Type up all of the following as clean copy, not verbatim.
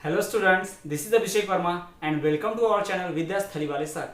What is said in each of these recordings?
Hello students, this is Abhishek Verma and welcome to our channel विद्यास थलीवाले sir.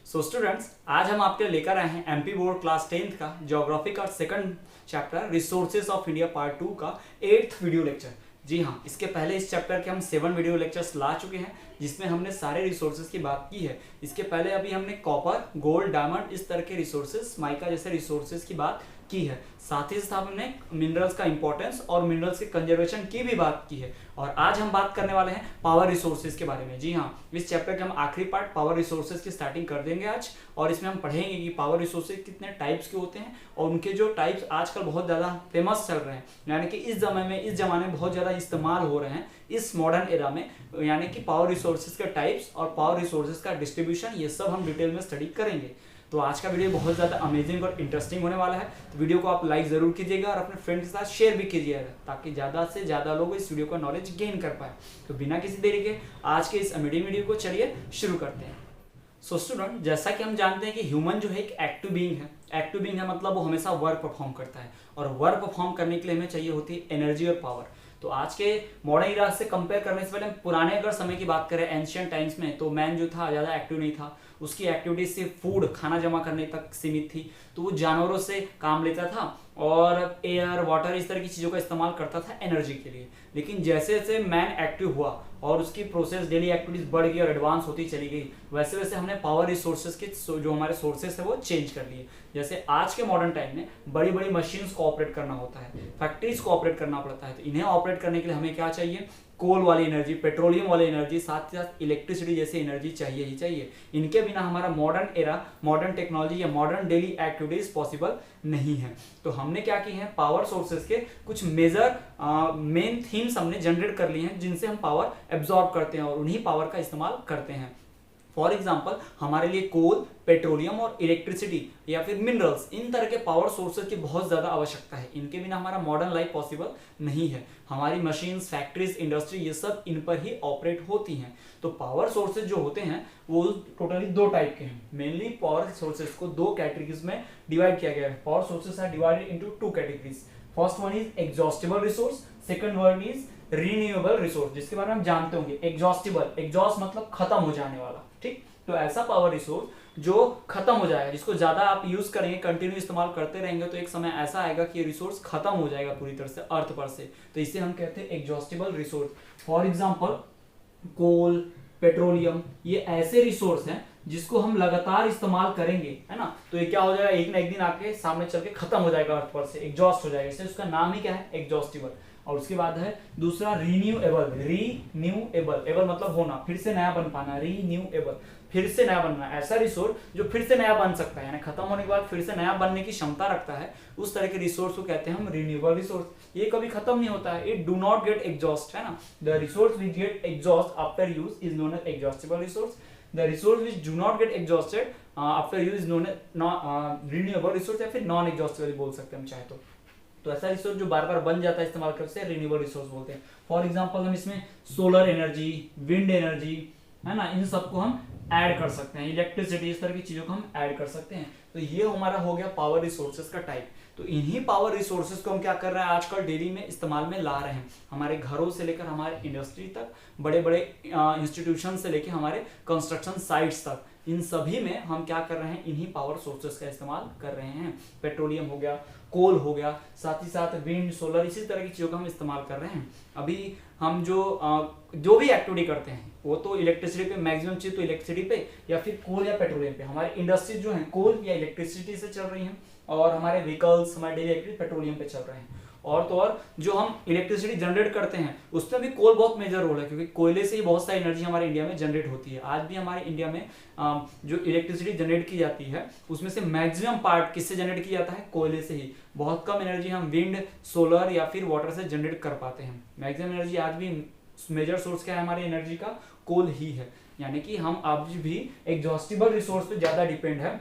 So students, आज हम आपके लिए लेकर आए हैं एमपी बोर्ड क्लास 10th का ज्योग्राफी का second chapter resources of India part 2 का 8th वीडियो लेक्चर। जी हाँ, इसके पहले इस चैप्टर के हम 7 वीडियो लेक्चर्स ला चुके हैं जिसमें हमने सारे रिसोर्सेज की बात की है। इसके पहले अभी हमने कॉपर, गोल्ड, डायमंड इस तरह के रिसोर्सेज, माइका जैसे रिसोर्सेज की बात की है। साथ ही साथ हमने मिनरल्स का इंपॉर्टेंस और मिनरल्स के कंजर्वेशन की भी बात की है। और आज हम बात करने वाले हैं पावर रिसोर्सेज के बारे में। जी हाँ, इस चैप्टर के हम आखिरी पार्ट पावर रिसोर्सेज की स्टार्टिंग कर देंगे आज, और इसमें हम पढ़ेंगे कि पावर रिसोर्सेज कितने टाइप्स के होते हैं और उनके जो टाइप्स आजकल बहुत ज़्यादा फेमस चल रहे हैं, यानी कि इस जमाने में बहुत ज़्यादा इस्तेमाल हो रहे हैं इस मॉडर्न एरा में, यानी कि पावर रिसोर्सेज के टाइप्स और पावर रिसोर्सेज का डिस्ट्रीब्यूशन, ये सब हम डिटेल में स्टडी करेंगे। तो आज का वीडियो बहुत ज़्यादा अमेजिंग और इंटरेस्टिंग होने वाला है। तो वीडियो को आप लाइक ज़रूर कीजिएगा और अपने फ्रेंड के साथ शेयर भी कीजिएगा ताकि ज़्यादा से ज़्यादा लोग इस वीडियो का नॉलेज गेन कर पाए। तो बिना किसी देरी के आज के इस अमेजिंग वीडियो को चलिए शुरू करते हैं। सो स्टूडेंट, जैसा कि हम जानते हैं कि ह्यूमन जो है एक एक्टिव बीइंग है। एक्टिव बीइंग है मतलब वो हमेशा वर्क परफॉर्म करता है, और वर्क परफॉर्म करने के लिए हमें चाहिए होती है एनर्जी और पावर। तो आज के मॉडर्न इरा से कंपेयर करने से पहले पुराने अगर समय की बात करें, एंशियंट टाइम्स में, तो मैन जो था ज़्यादा एक्टिव नहीं था। उसकी एक्टिविटी सिर्फ फूड, खाना जमा करने तक सीमित थी। तो वो जानवरों से काम लेता था और एयर, वाटर इस तरह की चीज़ों का इस्तेमाल करता था एनर्जी के लिए। लेकिन जैसे जैसे मैन एक्टिव हुआ और उसकी प्रोसेस, डेली एक्टिविटीज बढ़ गई और एडवांस होती चली गई, वैसे वैसे हमने पावर रिसोर्सेज के जो हमारे सोर्सेस है वो चेंज कर लिए। जैसे आज के मॉडर्न टाइम में बड़ी बड़ी मशीन्स को ऑपरेट करना होता है, फैक्ट्रीज को ऑपरेट करना पड़ता है। तो इन्हें ऑपरेट करने के लिए हमें क्या चाहिए? कोल वाली एनर्जी, पेट्रोलियम वाली एनर्जी, साथ ही साथ इलेक्ट्रिसिटी जैसी एनर्जी चाहिए ही चाहिए। इनके बिना हमारा मॉडर्न एरा, मॉडर्न टेक्नोलॉजी या मॉडर्न डेली एक्टिविटीज पॉसिबल नहीं है। तो हमने क्या की है, पावर सोर्सेज के कुछ मेजर मेन थीम्स हमने जनरेट कर लिए हैं जिनसे हम पावर एब्जॉर्ब करते हैं और उन्हीं पावर का इस्तेमाल करते हैं। फॉर एग्जाम्पल, हमारे लिए कोल, पेट्रोलियम और इलेक्ट्रिसिटी या फिर मिनरल्स, इन तरह के पावर सोर्सेज की बहुत ज़्यादा आवश्यकता है। इनके बिना हमारा मॉडर्न लाइफ पॉसिबल नहीं है। हमारी मशीन्स, फैक्ट्रीज, इंडस्ट्री, ये सब इन पर ही ऑपरेट होती हैं। तो पावर सोर्सेज जो होते हैं वो टोटली दो टाइप के हैं। मेनली पावर सोर्सेज को दो कैटेगरीज में डिवाइड किया गया है। Power sources are divided into two categories. First one is exhaustible resource, second one is renewable resource, जिसके बारे में हम जानते होंगे। एग्जॉस्टिबल, एग्जॉस्ट मतलब खत्म हो जाने वाला, ठीक। तो ऐसा पावर रिसोर्स जो खत्म हो जाएगा, जिसको ज्यादा आप यूज करेंगे, कंटिन्यू इस्तेमाल करते रहेंगे, तो एक समय ऐसा आएगा कि ये रिसोर्स खत्म हो जाएगा पूरी तरह से अर्थ पर से। तो इसे हम कहते हैं exhaustible resource. For example, coal, petroleum, ये ऐसे रिसोर्स हैं जिसको हम लगातार इस्तेमाल करेंगे, है ना। तो ये क्या हो जाएगा, एक ना एक दिन आके सामने चल के खत्म हो जाएगा अर्थ पर से, एग्जॉस्ट हो जाएगा। इससे उसका नाम ही क्या है, एग्जॉस्टिबल। और उसके बाद है दूसरा रिन्यूएबल। रिन्यूएबल, एबल मतलब होना, फिर से नया बन पाना, रिन्यूएबल, फिर से नया बनना। ऐसा रिसोर्स जो फिर से नया बन सकता है, यानी खत्म होने के बाद फिर से नया बनने की क्षमता रखता है, उस तरह के रिसोर्स को कहते हैं हम रिन्यूएबल रिसोर्स। ये कभी खत्म नहीं होता है, it do not get exhaust, है ना। The resource which get exhaust after use is known as exhaustible resource. The resource which do not get exhausted after use is known as renewable resource, या फिर non exhaustible बोल सकते हैं हम चाहे तो ऐसा रिसोर्स जो बार बार बन जाता है इस्तेमाल करते हैं, रिन्यूएबल रिसोर्स बोलते हैं। फॉर एग्जांपल, हम इसमें सोलर एनर्जी, विंड एनर्जी, है ना, इन सबको हम ऐड कर सकते हैं। इलेक्ट्रिसिटी, इस तरह की चीजों को हम ऐड कर सकते हैं। तो ये हमारा हो गया पावर रिसोर्सेज का टाइप। तो इन्हीं पावर रिसोर्सेज को हम क्या कर रहे हैं, आजकल डेली में इस्तेमाल में ला रहे हैं। हमारे घरों से लेकर हमारे इंडस्ट्री तक, बड़े बड़े इंस्टीट्यूशन से लेकर हमारे कंस्ट्रक्शन साइट्स तक, इन सभी में हम क्या कर रहे हैं, इन्हीं पावर सोर्सेस का इस्तेमाल कर रहे हैं। पेट्रोलियम हो गया, कोल हो गया, साथ ही साथ विंड, सोलर, इसी तरह की चीज़ों का हम इस्तेमाल कर रहे हैं। अभी हम जो भी एक्टिविटी करते हैं वो तो इलेक्ट्रिसिटी पे, मैक्सिमम चीज़ तो इलेक्ट्रिसिटी पे या फिर कोल या पेट्रोलियम पे। हमारी इंडस्ट्रीज जो है कोल या इलेक्ट्रिसिटी से चल रही हैं, और हमारे व्हीकल्स, हमारे डेली एक्टिविटी पेट्रोलियम पे चल रहे हैं। और तो और जो हम इलेक्ट्रिसिटी जनरेट करते हैं उसमें भी कोल बहुत मेजर रोल है, क्योंकि कोयले से ही बहुत सारी एनर्जी हमारे इंडिया में जनरेट होती है। आज भी हमारे इंडिया में जो इलेक्ट्रिसिटी जनरेट की जाती है उसमें से मैक्सिमम पार्ट किससे जनरेट किया जाता है, कोयले से ही। बहुत कम एनर्जी हम विंड, सोलर या फिर वाटर से जनरेट कर पाते हैं। मैक्सिमम एनर्जी आज भी मेजर सोर्स क्या है हमारी एनर्जी का, कोल ही है। यानी कि हम आज भी एग्जॉस्टिबल रिसोर्स पे ज्यादा डिपेंड है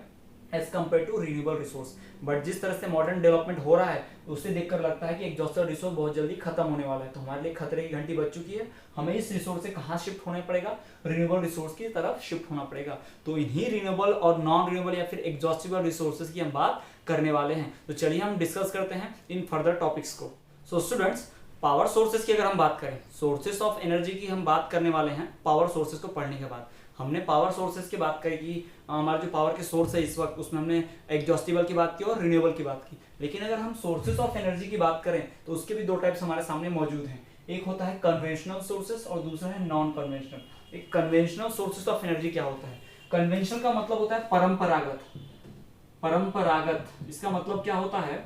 as compare to renewable resource. But जिस तरह से मॉडर्न डेवलपमेंट हो रहा है उससे देखकर लगता है कि एग्जॉस्टिबल रिसोर्स बहुत जल्दी खत्म होने वाला है। तो हमारे लिए खतरे की घंटी बज चुकी है। हमें इस रिसोर्स से कहाँ शिफ्ट होना पड़ेगा, रिन्यूएबल रिसोर्स की तरफ शिफ्ट होना पड़ेगा। तो इन्हीं रिन्यूएबल और नॉन रिन्यूएबल या फिर एग्जॉस्टिबल रिसोर्सेज की हम बात करने वाले हैं। तो चलिए हम डिस्कस करते हैं इन फर्दर टॉपिक्स को। सो स्टूडेंट्स, पावर सोर्सेज की अगर हम बात करें, सोर्सेस ऑफ एनर्जी की हम बात करने वाले हैं पावर सोर्सेज को पढ़ने के बाद। हमने पावर सोर्सेज की बात करी कि हमारा जो पावर के सोर्स है इस वक्त, उसमें हमने एग्जॉस्टिबल की बात की और रिन्यूएबल की बात की। लेकिन अगर हम सोर्सेज ऑफ एनर्जी की बात करें तो उसके भी दो टाइप्स हमारे सामने मौजूद हैं। एक होता है कन्वेंशनल सोर्सेज और दूसरा है नॉन कन्वेंशनल। एक कन्वेंशनल सोर्सेज ऑफ एनर्जी क्या होता है? कन्वेंशनल का मतलब होता है परंपरागत। परंपरागत इसका मतलब क्या होता है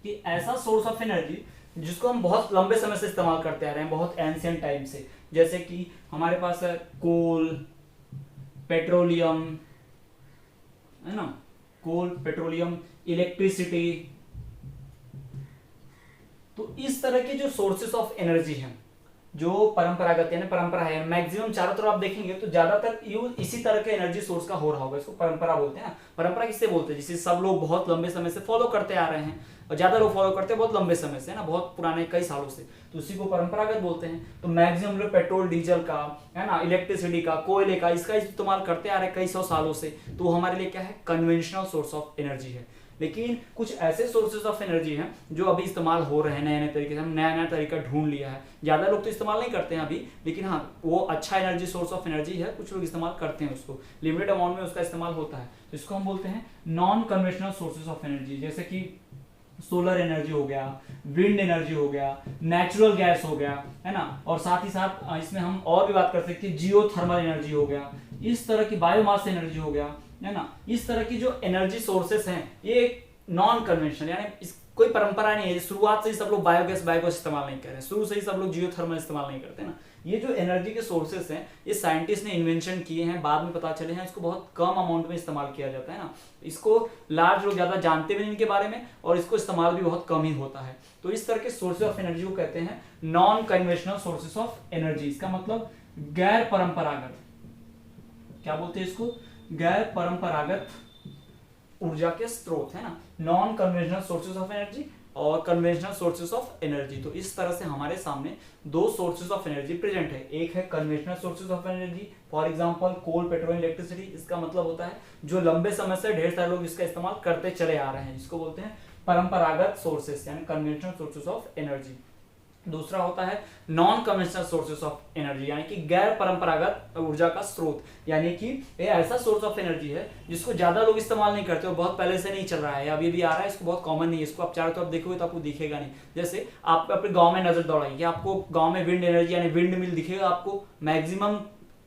कि ऐसा सोर्स ऑफ एनर्जी जिसको हम बहुत लंबे समय से इस्तेमाल करते आ रहे हैं, बहुत एंशिएंट टाइम से। जैसे कि हमारे पास है कोल, पेट्रोलियम, है ना, कोल, पेट्रोलियम, इलेक्ट्रिसिटी। तो इस तरह के जो सोर्सेस ऑफ एनर्जी हैं जो परंपरागत यानी परंपरा है, मैक्सिमम चारों तरफ आप देखेंगे तो ज्यादातर यूज इसी तरह के एनर्जी सोर्स का हो रहा होगा। इसको परंपरा बोलते हैं ना। परंपरा किससे बोलते हैं? जिसे सब लोग बहुत लंबे समय से फॉलो करते आ रहे हैं, और ज्यादा लोग फॉलो करते हैं बहुत लंबे समय से, है ना, बहुत पुराने कई सालों से, तो उसी को परंपरागत बोलते हैं। तो मैक्सिमम लोग पेट्रोल डीजल का, है ना, इलेक्ट्रिसिटी का, कोयले का, इसका इस्तेमाल करते आ रहे हैं कई सौ सालों से। तो हमारे लिए क्या है? कन्वेंशनल सोर्स ऑफ एनर्जी है। लेकिन कुछ ऐसे सोर्सेज ऑफ एनर्जी हैं जो अभी इस्तेमाल हो रहे हैं नए नए तरीके से। हम नया नया तरीका ढूंढ लिया है। ज्यादा लोग तो इस्तेमाल नहीं करते हैं अभी, लेकिन हाँ वो अच्छा एनर्जी सोर्स ऑफ एनर्जी है, कुछ लोग इस्तेमाल करते हैं उसको, लिमिटेड अमाउंट में उसका इस्तेमाल होता है। तो इसको हम बोलते हैं non conventional sources of energy. जैसे कि सोलर एनर्जी हो गया, विंड एनर्जी हो गया, नेचुरल गैस हो गया, है ना, और साथ ही साथ इसमें हम और भी बात कर सकते हैं जियोथर्मल एनर्जी हो गया, इस तरह की बायोमास एनर्जी हो गया, है ना। इस तरह की जो एनर्जी सोर्सेस हैं ये नॉन कन्वेंशनल यानी कोई परंपरा नहीं है। शुरुआत से ही सब लोग बायोगैस इस्तेमाल नहीं कर रहे हैं, शुरू से ही सब लोग जियोथर्मल इस्तेमाल नहीं करते ना। ये जो एनर्जी के सोर्सेस हैं ये साइंटिस्ट ने इन्वेंशन किए हैं, बाद में पता चले हैं, इसको बहुत कम अमाउंट में इस्तेमाल किया जाता है ना। इसको लार्ज लोग ज्यादा जानते भी नहीं इनके बारे में, और इसको इस्तेमाल भी बहुत कम ही होता है। तो इस तरह के सोर्सेज ऑफ एनर्जी को कहते हैं non conventional sources of energy. इसका मतलब गैर परंपरागत, क्या बोलते हैं इसको? गैर परंपरागत ऊर्जा के स्रोत, है ना। Non conventional sources of energy और कन्वेंशनल सोर्सेज ऑफ एनर्जी। तो इस तरह से हमारे सामने दो सोर्सेज ऑफ एनर्जी प्रेजेंट है। एक है conventional sources of energy, for example coal, petrol, electricity. इसका मतलब होता है जो लंबे समय से ढेर सारे लोग इसका इस्तेमाल करते चले आ रहे हैं, जिसको बोलते हैं परंपरागत सोर्सेज यानी कन्वेंशनल सोर्सेज ऑफ एनर्जी। दूसरा होता है non conventional sources of energy यानी कि गैर परंपरागत ऊर्जा का स्रोत, यानी कि ये ऐसा सोर्स ऑफ एनर्जी है जिसको ज्यादा लोग इस्तेमाल नहीं करते और बहुत पहले से नहीं चल रहा है, अभी भी आ रहा है, इसको बहुत कॉमन नहीं है। इसको आप चारों तरफ देखोगे तो आपको दिखेगा नहीं। जैसे आप अपने गांव में नजर दौड़ाइए, आपको गांव में विंड एनर्जी यानी विंड मिल दिखेगा, आपको मैक्सिमम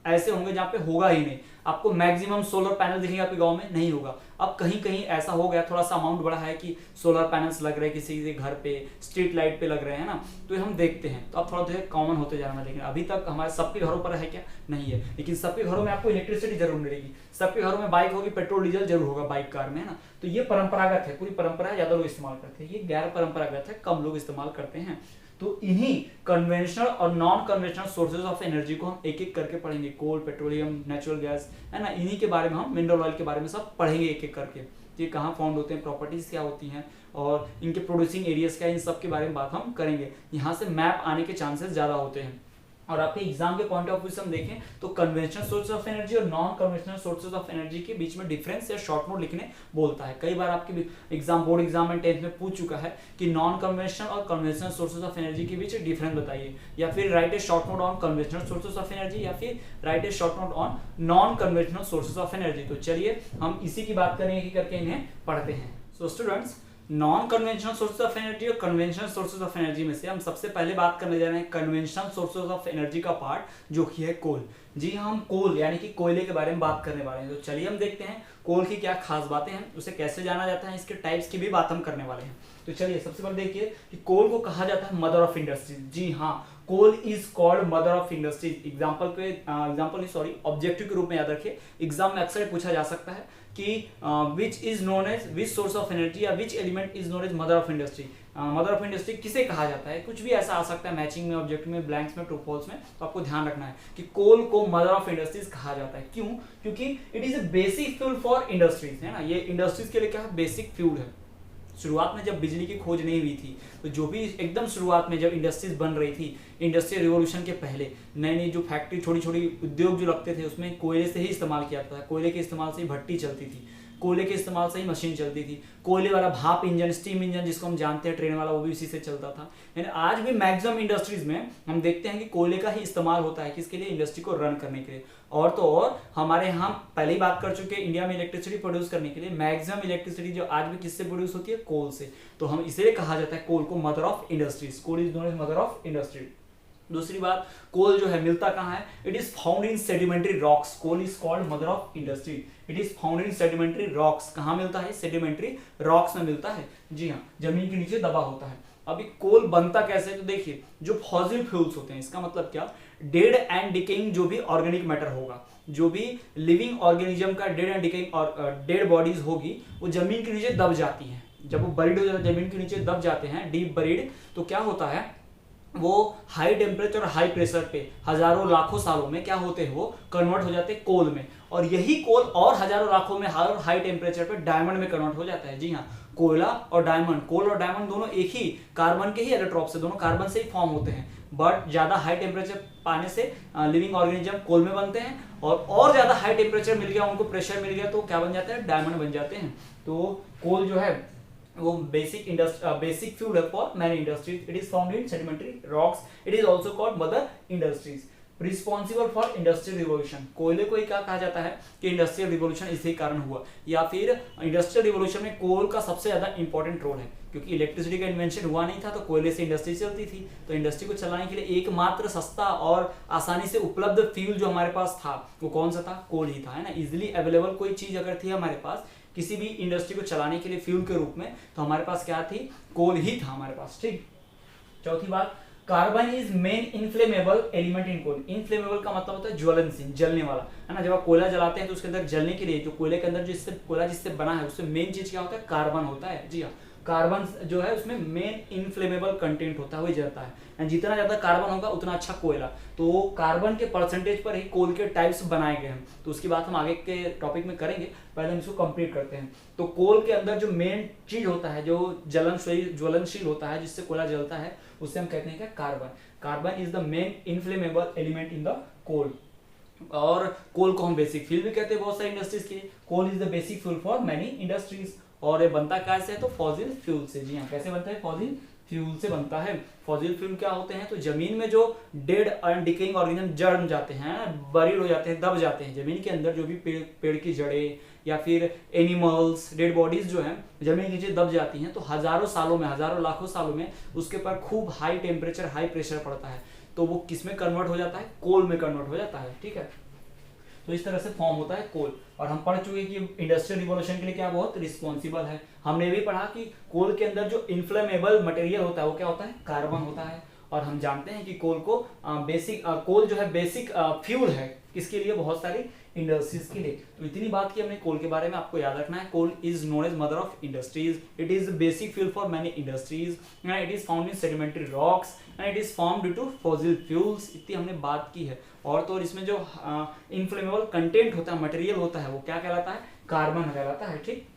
ऐसे होंगे जहाँ पे होगा ही नहीं। आपको मैक्सिमम सोलर पैनल दिखेगा आपके गांव में, नहीं होगा। अब कहीं कहीं ऐसा हो गया, थोड़ा सा अमाउंट बढ़ा है कि सोलर पैनल्स लग रहे हैं किसी के घर पे, स्ट्रीट लाइट पे लग रहे हैं ना, तो ये हम देखते हैं। तो अब थोड़ा धीरे कॉमन होते जा रहा है, लेकिन अभी तक हमारे सबके घरों पर है क्या? नहीं है। लेकिन सबके घरों में आपको इलेक्ट्रिसिटी जरूर मिलेगी, सबके घरों में बाइक होगी, पेट्रोल डीजल जरूर होगा बाइक कार में, है ना। तो ये परंपरागत है, पूरी परंपरा है, ज्यादा लोग इस्तेमाल करते हैं। ये गैर परंपरागत है, कम लोग इस्तेमाल करते हैं। तो इन्हीं कन्वेंशनल और non conventional sources of energy को हम एक एक करके पढ़ेंगे। कोल, पेट्रोलियम, नेचुरल गैस, है ना, इन्हीं के बारे में हम मिनरल ऑयल के बारे में सब पढ़ेंगे एक एक करके। ये कहाँ फाउंड होते हैं, प्रॉपर्टीज क्या होती हैं और इनके प्रोड्यूसिंग एरियाज क्या है, इन सब के बारे में बात हम करेंगे। यहाँ से मैप आने के चांसेस ज्यादा होते हैं। और आपके एग्जाम के पॉइंट ऑफ व्यू से हम देखें तो कन्वेंशनल सोर्सेज ऑफ एनर्जी और non conventional sources of energy के बीच में डिफरेंस या शॉर्ट नोट लिखने बोलता है। कई बार आपके एग्जाम, बोर्ड एग्जाम में 10th में पूछ चुका है कि नॉन कन्वेंशनल और कन्वेंशनल सोर्सेज ऑफ एनर्जी के बीच डिफरेंस बताइए, या फिर right A short note on conventional sources of energy, या फिर right A short note on non conventional sources of energy. तो चलिए हम इसी की बात करेंगे कि करके इन्हें पढ़ते हैं। So students, non conventional sources of energy और कन्वेंशनल सोर्सेज ऑफ एनर्जी में से हम सबसे पहले बात करने जा रहे हैं कन्वेंशनल सोर्सेज ऑफ एनर्जी का पार्ट, जो कि है कोल। जी हाँ, हम कोल यानी कि कोयले के बारे में बात करने वाले हैं। तो चलिए हम देखते हैं कोल की क्या खास बातें हैं, उसे कैसे जाना जाता है, इसके टाइप्स की भी बात हम करने वाले हैं। तो चलिए सबसे पहले देखिए कि कोल को कहा जाता है मदर ऑफ इंडस्ट्रीज। जी हाँ, coal is called mother of industries. Objective के रूप में याद रखिए, एग्जाम में अक्सर पूछा जा सकता है कि which is known as which source of energy या which element is known as mother of industry. Mother of industry किसे कहा जाता है, कुछ भी ऐसा आ सकता है मैचिंग में, ऑब्जेक्ट में, ब्लैंक्स में, ट्रू फॉल्स में। तो आपको ध्यान रखना है कि कोल को मदर ऑफ इंडस्ट्रीज कहा जाता है। क्यों? क्योंकि it is a basic fuel for industries, है ना। ये इंडस्ट्रीज के लिए क्या है? बेसिक फ्यूल है। शुरुआत में जब बिजली की खोज नहीं हुई थी, तो जो भी एकदम शुरुआत में जब इंडस्ट्रीज बन रही थी, इंडस्ट्रियल रिवॉल्यूशन के पहले नई नई जो फैक्ट्री, छोटी छोटी उद्योग जो लगते थे, उसमें कोयले से ही इस्तेमाल किया जाता था। कोयले के इस्तेमाल से ही भट्टी चलती थी। कोयले के इस्तेमाल से ही मशीन चलती थी। कोयले वाला भाप इंजन, स्टीम इंजन जिसको हम जानते हैं ट्रेन वाला, वो भी उसी से चलता था। यानी आज भी मैक्सिमम इंडस्ट्रीज में हम देखते हैं कि कोयले का ही इस्तेमाल होता है, किसके लिए, इंडस्ट्री को रन करने के लिए। और तो और हमारे यहाँ पहले ही बात कर चुके हैं, इंडिया में इलेक्ट्रिसिटी प्रोड्यूस करने के लिए मैक्सिमम इलेक्ट्रिसिटी जो आज भी किससे प्रोड्यूस होती है, कोल से। तो हम इसीलिए कहा जाता है कोल को mother of industries, coal is known as mother of industry. दूसरी बात, कोल जो है मिलता कहाँ है, it is found in sedimentary rocks, coal is called mother of industry, it is found in sedimentary rocks. कहाँ मिलता है, सेडिमेंट्री रॉक्स में मिलता है, जी हाँ, जमीन के नीचे दबा होता है। अभी कोल बनता कैसे है, तो देखिए जो फॉसिल फ्यूल्स होते हैं, इसका मतलब क्या, डेड एंड डिकेइंग जो भी ऑर्गेनिक मैटर होगा, जो भी लिविंग ऑर्गेनिज्म का डेड एंड डिकेइंग और डेड बॉडीज होगी, वो जमीन के नीचे दब जाती हैं। जब वो बरीड हो जाते हैं, जमीन के नीचे दब जाते हैं, डीप बरीड, तो क्या होता है, वो हाई टेम्परेचर और हाई प्रेशर पे हजारों लाखों सालों में क्या होते हैं, वो कन्वर्ट हो जाते हैं कोल में। और यही कोल और हजारों लाखों में हाई टेम्परेचर पे डायमंड में कन्वर्ट हो जाता है। जी हाँ, कोयला और डायमंड, कोल और डायमंड दोनों एक ही कार्बन के ही एलोट्रॉप से, दोनों कार्बन से ही फॉर्म होते हैं। बट ज्यादा हाई टेम्परेचर पाने से लिविंग ऑर्गेनिज्म कोल में बनते हैं, और ज्यादा हाई टेम्परेचर मिल गया, उनको प्रेशर मिल गया, तो क्या बन जाते हैं, डायमंड बन जाते हैं। तो कोल जो है वो बेसिक फ्यूल है for many industries, it is found in sedimentary rocks, it is also called mother industries. Responsible for industrial revolution, कोयले को ही क्या कहा जाता है कि इंडस्ट्रियल रिवोल्यूशन इसी कारण हुआ, या फिर इंडस्ट्रियल रिवोल्यूशन में कोल का सबसे ज्यादा इंपॉर्टेंट रोल है, क्योंकि इलेक्ट्रिसिटी का इन्वेंशन हुआ नहीं था, तो कोयले से इंडस्ट्री चलती थी। तो इंडस्ट्री को चलाने के लिए एकमात्र सस्ता और आसानी से उपलब्ध फ्यूल जो हमारे पास था, वो कौन सा था, कोल ही था, है ना। इजिली अवेलेबल कोई चीज अगर थी हमारे पास किसी भी इंडस्ट्री को चलाने के लिए फ्यूल के रूप में, तो हमारे पास क्या थी, कोल ही था हमारे पास, ठीक। चौथी बात, carbon is main inflammable element in coal. Inflammable का मतलब होता है ज्वलनशील, जलने वाला, है ना। जब आप कोयला जलाते हैं तो उसके अंदर जलने के लिए, जो कोयले के अंदर जिससे कोयला जिससे बना है, उससे मेन चीज क्या होता है, कार्बन होता है। जी हाँ, कार्बन जो है उसमें मेन इनफ्लेमेबल कंटेंट होता है, वही जलता है। जितना ज्यादा कार्बन होगा उतना अच्छा कोयला। तो कार्बन के परसेंटेज पर ही कोल के टाइप्स बनाए गए हैं, तो उसकी बात हम आगे के टॉपिक में करेंगे, पहले हम इसको कंप्लीट करते हैं। तो कोल के अंदर जो मेन चीज होता है, जो ज्वलनशील होता है, जिससे कोयला जलता है, उससे हम कहते हैं क्या, carbon. Carbon is the main inflammable element in the coal. और कोल को हम बेसिक फ्यूल भी कहते हैं बहुत सारी इंडस्ट्रीज के लिए। Coal is the basic fuel for many industries. और ये बनता कैसे है, तो फॉसिल फ्यूल से। जी हाँ, कैसे बनता है, फॉसिल फ्यूल से बनता है। फॉसिल फ्यूल क्या होते हैं, तो जमीन में जो डेड एंड डिकेइंग ऑर्गेनिज्म जड़ जाते हैं, बरीड हो जाते हैं, दब जाते हैं जमीन के अंदर, जो भी पेड़ की जड़ें या फिर एनिमल्स, डेड बॉडीज जो हैं जमीन के नीचे दब जाती हैं, तो हजारों सालों में, हजारों लाखों सालों में उसके पर खूब हाई टेम्परेचर, हाई प्रेशर पड़ता है, तो वो किस में कन्वर्ट हो जाता है, कोल में कन्वर्ट हो जाता है, ठीक है। तो इस तरह से फॉर्म होता है कोल। और हम पढ़ चुके कि इंडस्ट्रियल रिवोल्यूशन के लिए क्या बहुत रिस्पॉन्सिबल है। हमने भी पढ़ा कि कोल के अंदर जो इन्फ्लेमेबल मटेरियल होता है वो क्या होता है, कार्बन होता है। और हम जानते हैं कि कोल को कोल जो है बेसिक फ्यूल है, किसके लिए, बहुत सारी इंडस्ट्रीज के लिए। तो इतनी बात की हमने कोल के बारे में, आपको याद रखना है, coal is known as mother of industries, it is basic fuel for many industries, it is found in sedimentary rocks, and it is formed due to fossil fuels. इतनी हमने बात की है। और तो इसमें जो इनफ्लेमेबल कंटेंट होता है, मटेरियल होता है, वो क्या कहलाता है, कार्बन कहलाता है, ठीक।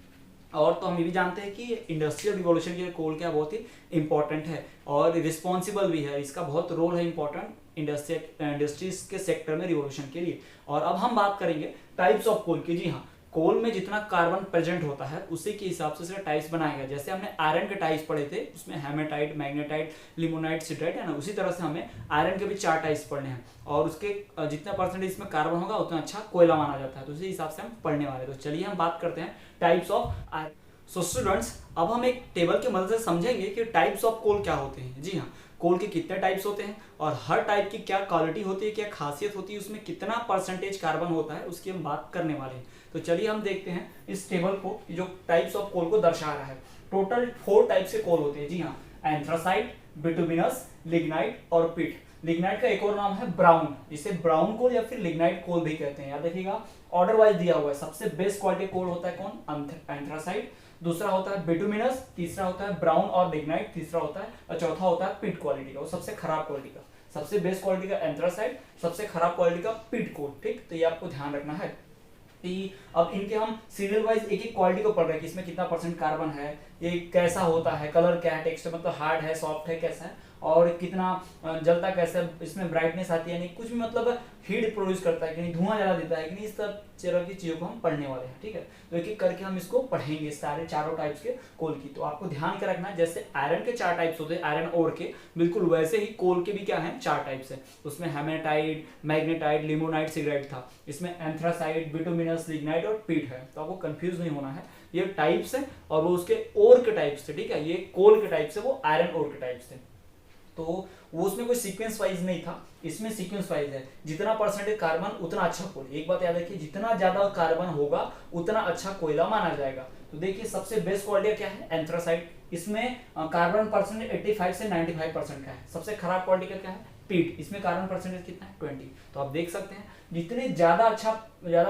और तो हम ये भी जानते हैं कि इंडस्ट्रियल रिवॉल्यूशन के लिए कोल क्या बहुत ही इंपॉर्टेंट है और रिस्पॉन्सिबल भी है, इसका बहुत रोल है इंपॉर्टेंट इंडस्ट्रीज के सेक्टर में रिवॉल्यूशन के लिए। और अब हम बात करेंगे टाइप्स ऑफ कोल की। जी हाँ, कोल में जितना कार्बन प्रेजेंट होता है उसी के हिसाब से टाइप्स बनाए गए। जैसे हमने आयरन के टाइप्स पढ़े थे, उसमें हेमेटाइट, मैग्नेटाइट, लिमोनाइट, सिट्राइट, है ना, उसी तरह से हमें आयरन के भी 4 टाइप्स पढ़ने हैं। और उसके जितना परसेंटेज इसमें कार्बन होगा उतना अच्छा कोयला माना जाता है, तो उसी हिसाब से हम पढ़ने वाले। तो चलिए हम बात करते हैं types of iron. So students, अब हम एक टेबल की मदद से समझेंगे कि टाइप्स ऑफ कोल क्या होते हैं। जी हाँ, कोल के कितने टाइप्स होते हैं और हर टाइप की क्या क्वालिटी होती है, क्या खासियत होती है, उसमें कितना परसेंटेज कार्बन होता है, उसकी हम बात करने वाले हैं। तो चलिए हम देखते हैं इस टेबल को, जो टाइप्स ऑफ कोल को दर्शा रहा है। टोटल 4 टाइप्स के कोल होते हैं। जी हाँ, एंथ्रासाइट, बिटुमिनस, लिग्नाइट और पिट। लिग्नाइट का एक और नाम है ब्राउन, जिसे ब्राउन कोल या फिर लिग्नाइट कोल भी कहते हैं। याद रखिएगा, ऑर्डर वाइज दिया हुआ है। सबसे बेस्ट क्वालिटी कोल होता है कौन, एंथ्रासाइट, दूसरा होता है बिटुमिनस, तीसरा होता है ब्राउन और लिग्नाइट, तीसरा होता है और चौथा होता है पिट क्वालिटी का, वो सबसे खराब क्वालिटी का। सबसे बेस्ट क्वालिटी का एंथ्रासाइट, सबसे खराब क्वालिटी का पिट कोल, ठीक। तो ये आपको ध्यान रखना है। अब इनके हम सीरियल वाइज एक एक क्वालिटी को पढ़ रहे हैं कि इसमें कितना परसेंट कार्बन है, ये कैसा होता है, कलर क्या है, टेक्सचर मतलब हार्ड है, सॉफ्ट है, कैसा है, और कितना जलता कैसे, इसमें ब्राइटनेस आती है नहीं, कुछ भी मतलब हीट प्रोड्यूस करता है कि नहीं, धुआं जला देता है कि नहीं, इस सब तरह की चीजों को हम पढ़ने वाले हैं। ठीक है, तो एक एक करके हम इसको पढ़ेंगे, सारे चारों टाइप्स के कोल की। तो आपको ध्यान के रखना है, जैसे आयरन के 4 टाइप्स होते हैं आयरन ओर के, बिल्कुल वैसे ही कोल के भी क्या है 4 टाइप्स है। उसमें हेमेटाइट, मैग्नेटाइट, लिमोनाइट, सिगराइट था। इसमें एंथ्रासाइट, बिटुमिनस, लिग्नाइट और पीट है। तो आपको कंफ्यूज नहीं होना है, ये टाइप्स है और वो उसके ओर के टाइप्स थे। ठीक है, ये कोल के टाइप्स है, वो आयरन ओर के टाइप्स थे। तो वो उसमें कोई सीक्वेंस वाइज नहीं था, इसमें सीक्वेंस वाइज है। जितना परसेंटेज कार्बन उतना अच्छा कोयला। एक बात याद रखिए, जितना ज्यादा कार्बन होगा उतना अच्छा कोयला माना जाएगा। तो देखिए सबसे बेस्ट क्वालिटी क्या है, एंथ्रासाइट। इसमें कार्बन परसेंटेज 85 से 95% का है। सबसे खराब क्वालिटी का क्या है, पीट। इसमें कार्बन परसेंटेज कितना है 20। तो आप देख सकते हैं जितने ज्यादा